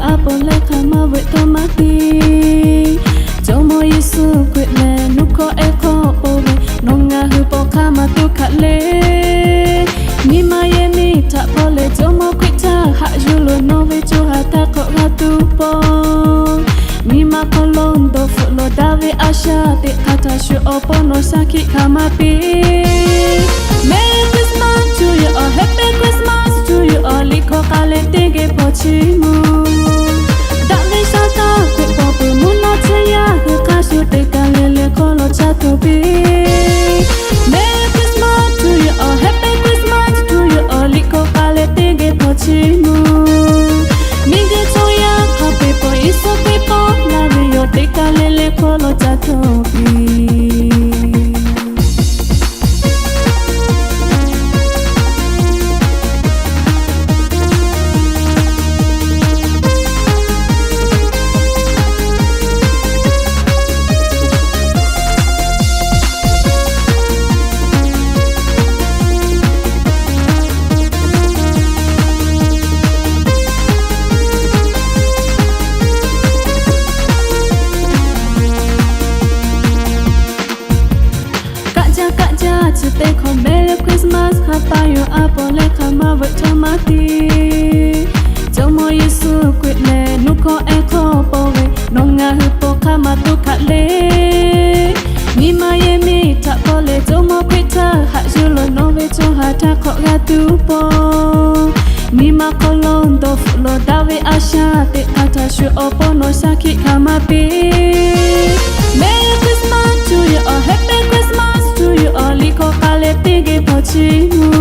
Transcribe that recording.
apole kama weto mati Jomo Yesu kwele nuko eko owe Nonga hupo kama tukale Nima yemi tapole jomo kwita Hajulo nove chuha tako gatupo Nima kolondo fulo dave asha Te kata shu opono saki kama pi Merry Christmas to you all, Happy Christmas to you all Liko kale tege pochimu Dave shata kwe popo muno teya Hukashu te kalele kolo chatobi Merry Christmas to you all, Happy Christmas to you all Liko kale tege pochimu Mige toya kape po iso pepo Lave yo te kalele kolo chatobi Te ko Merry Christmas hapayo apole kama weto mati Jomo Yesu kwele nuko eko powe Nonga hupo kama tukale Nima yemi tapole jomo kwita Hajulo nove choha tako gatupo Nima kolondo fulo dave asha Te kata shu opono saki kama pi Merry Christmas to you all, Happy Christmas to you all Liko kale pigi pochimu